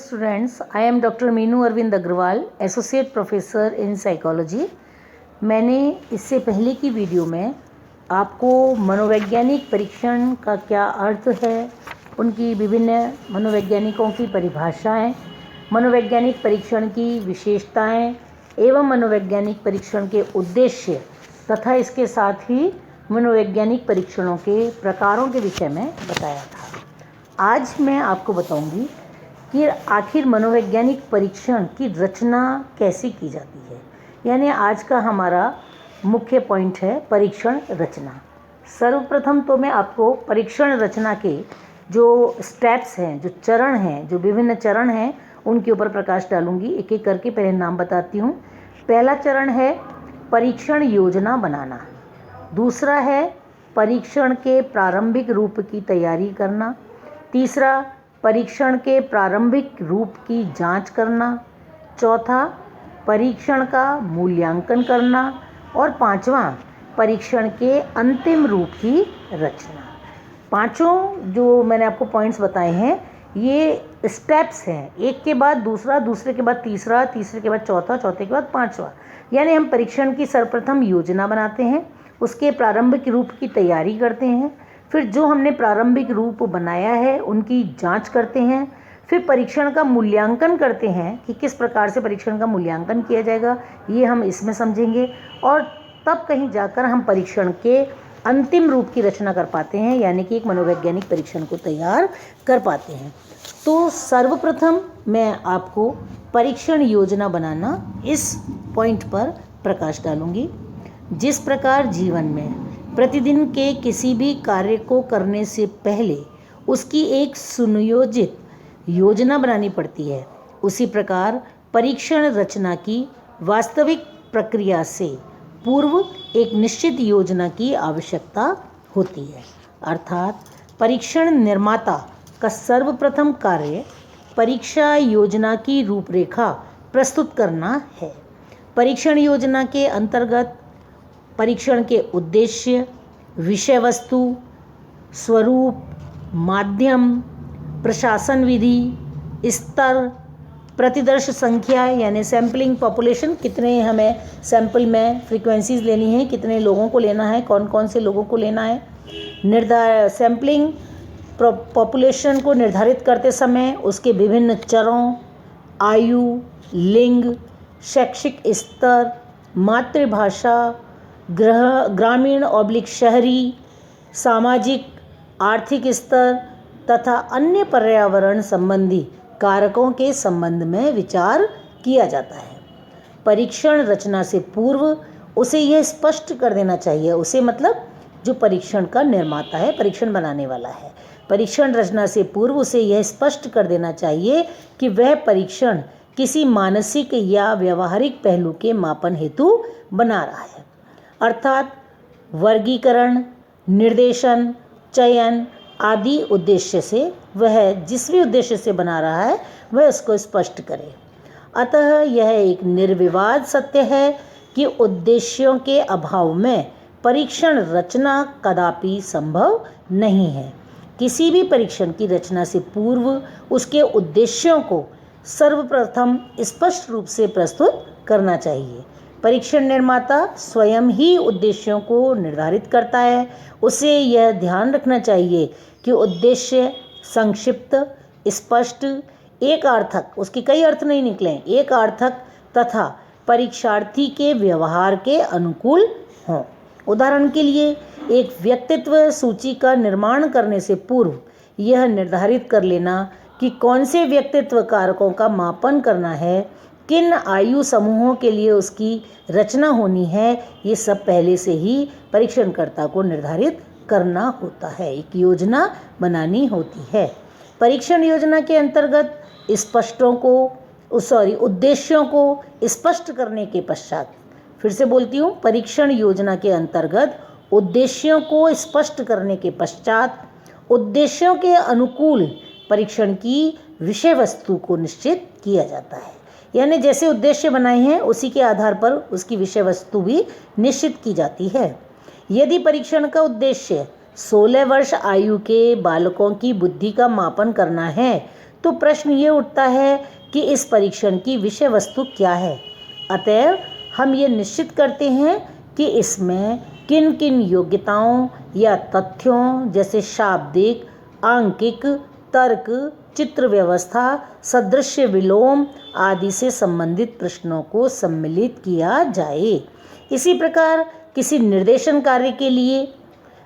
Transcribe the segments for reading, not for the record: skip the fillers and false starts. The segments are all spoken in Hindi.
Students, I am doctor Meenu Arvind Agarwal, associate professor in psychology. मैंने इससे पहले की वीडियो में आपको मनोवैज्ञानिक परीक्षण का क्या अर्थ है, उनकी विभिन्न मनोवैज्ञानिकों की परिभाषाएं, मनोवैज्ञानिक परीक्षण की विशेषताएं एवं मनोवैज्ञानिक परीक्षण के उद्देश्य तथा इसके साथ ही मनोवैज्ञानिक परीक्षणों के प्रकारों के विषय में बताया था। आज मैं आपको बताऊंगी कि आखिर मनोवैज्ञानिक परीक्षण की रचना कैसे की जाती है। यानी आज का हमारा मुख्य पॉइंट है परीक्षण रचना। सर्वप्रथम तो मैं आपको परीक्षण रचना के जो स्टेप्स हैं, जो चरण हैं, जो विभिन्न चरण हैं, उनके ऊपर प्रकाश डालूंगी। एक एक करके पहले नाम बताती हूँ। पहला चरण है परीक्षण योजना बनाना। दूसरा है परीक्षण के प्रारंभिक रूप की तैयारी करना। तीसरा परीक्षण के प्रारंभिक रूप की जांच करना। चौथा परीक्षण का मूल्यांकन करना। और पांचवा परीक्षण के अंतिम रूप की रचना। पांचों जो मैंने आपको पॉइंट्स बताए हैं, ये स्टेप्स हैं। एक के बाद दूसरा, दूसरे के बाद तीसरा, तीसरे के बाद चौथा, चौथे के बाद पांचवा। यानी हम परीक्षण की सर्वप्रथम योजना बनाते हैं, उसके प्रारंभिक रूप की तैयारी करते हैं, फिर जो हमने प्रारंभिक रूप बनाया है उनकी जांच करते हैं, फिर परीक्षण का मूल्यांकन करते हैं कि किस प्रकार से परीक्षण का मूल्यांकन किया जाएगा, ये हम इसमें समझेंगे। और तब कहीं जाकर हम परीक्षण के अंतिम रूप की रचना कर पाते हैं, यानी कि एक मनोवैज्ञानिक परीक्षण को तैयार कर पाते हैं। तो सर्वप्रथम मैं आपको परीक्षण योजना बनाना इस पॉइंट पर प्रकाश डालूंगी। जिस प्रकार जीवन में प्रतिदिन के किसी भी कार्य को करने से पहले उसकी एक सुनियोजित योजना बनानी पड़ती है, उसी प्रकार परीक्षण रचना की वास्तविक प्रक्रिया से पूर्व एक निश्चित योजना की आवश्यकता होती है। अर्थात परीक्षण निर्माता का सर्वप्रथम कार्य परीक्षा योजना की रूपरेखा प्रस्तुत करना है। परीक्षण योजना के अंतर्गत परीक्षण के उद्देश्य, विषय वस्तु, स्वरूप, माध्यम, प्रशासन विधि, स्तर, प्रतिदर्श संख्या यानी सैम्पलिंग पॉपुलेशन, कितने हमें सैंपल में फ्रीक्वेंसीज लेनी है, कितने लोगों को लेना है, कौन कौन से लोगों को लेना है, सैम्पलिंग पॉपुलेशन को निर्धारित करते समय उसके विभिन्न चरों, आयु, लिंग, शैक्षिक स्तर, मातृभाषा, ग्रामीण / शहरी, सामाजिक आर्थिक स्तर तथा अन्य पर्यावरण संबंधी कारकों के संबंध में विचार किया जाता है। परीक्षण रचना से पूर्व उसे यह स्पष्ट कर देना चाहिए, उसे मतलब जो परीक्षण का निर्माता है, परीक्षण बनाने वाला है, परीक्षण रचना से पूर्व उसे यह स्पष्ट कर देना चाहिए कि वह परीक्षण किसी मानसिक या व्यवहारिक पहलू के मापन हेतु बना रहा है। अर्थात वर्गीकरण, निर्देशन, चयन आदि उद्देश्य से वह जिस भी उद्देश्य से बना रहा है वह उसको स्पष्ट करे। अतः यह एक निर्विवाद सत्य है कि उद्देश्यों के अभाव में परीक्षण रचना कदापि संभव नहीं है। किसी भी परीक्षण की रचना से पूर्व उसके उद्देश्यों को सर्वप्रथम स्पष्ट रूप से प्रस्तुत करना चाहिए। परीक्षण निर्माता स्वयं ही उद्देश्यों को निर्धारित करता है। उसे यह ध्यान रखना चाहिए कि उद्देश्य संक्षिप्त, स्पष्ट, एकार्थक, उसके कई अर्थ नहीं निकलें, एकार्थक तथा परीक्षार्थी के व्यवहार के अनुकूल हों। उदाहरण के लिए एक व्यक्तित्व सूची का निर्माण करने से पूर्व यह निर्धारित कर लेना कि कौन से व्यक्तित्व कारकों का मापन करना है, किन आयु समूहों के लिए उसकी रचना होनी है, ये सब पहले से ही परीक्षणकर्ता को निर्धारित करना होता है, एक योजना बनानी होती है। परीक्षण योजना के अंतर्गत उद्देश्यों को स्पष्ट करने के पश्चात, फिर से बोलती हूँ, परीक्षण योजना के अंतर्गत उद्देश्यों को स्पष्ट करने के पश्चात उद्देश्यों के अनुकूल परीक्षण की विषय वस्तु को निश्चित किया जाता है। यानी जैसे उद्देश्य बनाए हैं उसी के आधार पर उसकी विषय वस्तु भी निश्चित की जाती है। यदि परीक्षण का उद्देश्य 16 वर्ष आयु के बालकों की बुद्धि का मापन करना है तो प्रश्न ये उठता है कि इस परीक्षण की विषय वस्तु क्या है। अतएव हम ये निश्चित करते हैं कि इसमें किन किन योग्यताओं या तथ्यों जैसे शाब्दिक, आंकिक, तर्क, चित्र व्यवस्था, सदृश्य विलोम आदि से संबंधित प्रश्नों को सम्मिलित किया जाए। इसी प्रकार किसी निर्देशन कार्य के लिए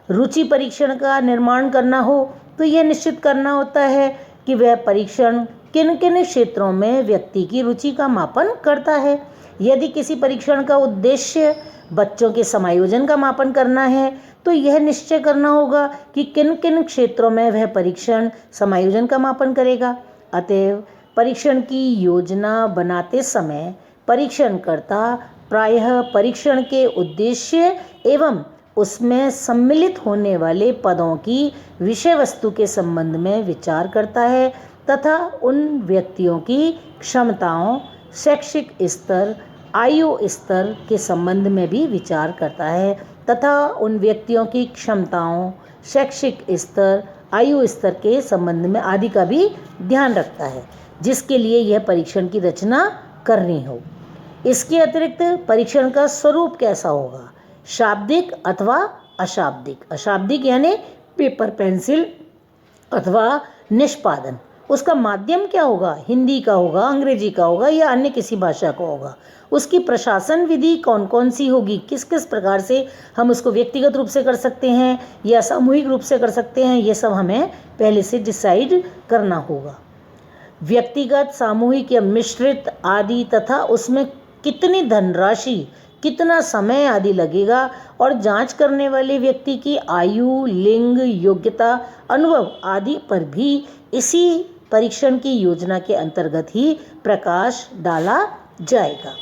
रुचि परीक्षण का निर्माण करना हो तो यह निश्चित करना होता है कि वह परीक्षण किन किन क्षेत्रों में व्यक्ति की रुचि का मापन करता है। यदि किसी परीक्षण का उद्देश्य बच्चों के समायोजन का मापन करना है तो यह निश्चय करना होगा कि किन किन क्षेत्रों में वह परीक्षण समायोजन का मापन करेगा। अतएव परीक्षण की योजना बनाते समय परीक्षणकर्ता प्रायः परीक्षण के उद्देश्य एवं उसमें सम्मिलित होने वाले पदों की विषय वस्तु के संबंध में विचार करता है तथा उन व्यक्तियों की क्षमताओं, शैक्षिक स्तर, आयु स्तर के संबंध में भी विचार करता है तथा उन व्यक्तियों की क्षमताओं, शैक्षिक स्तर, आयु स्तर के संबंध में आदि का भी ध्यान रखता है जिसके लिए यह परीक्षण की रचना करनी हो। इसके अतिरिक्त परीक्षण का स्वरूप कैसा होगा, शाब्दिक अथवा अशाब्दिक। अशाब्दिक यानी पेपर पेंसिल अथवा निष्पादन। उसका माध्यम क्या होगा, हिंदी का होगा, अंग्रेजी का होगा या अन्य किसी भाषा का होगा। उसकी प्रशासन विधि कौन कौन सी होगी, किस किस प्रकार से हम उसको व्यक्तिगत रूप से कर सकते हैं या सामूहिक रूप से कर सकते हैं, ये सब हमें पहले से डिसाइड करना होगा। व्यक्तिगत, सामूहिक या मिश्रित आदि तथा उसमें कितनी धनराशि, कितना समय आदि लगेगा और जांच करने वाले व्यक्ति की आयु, लिंग, योग्यता, अनुभव आदि पर भी इसी परीक्षण की योजना के अंतर्गत ही प्रकाश डाला जाएगा।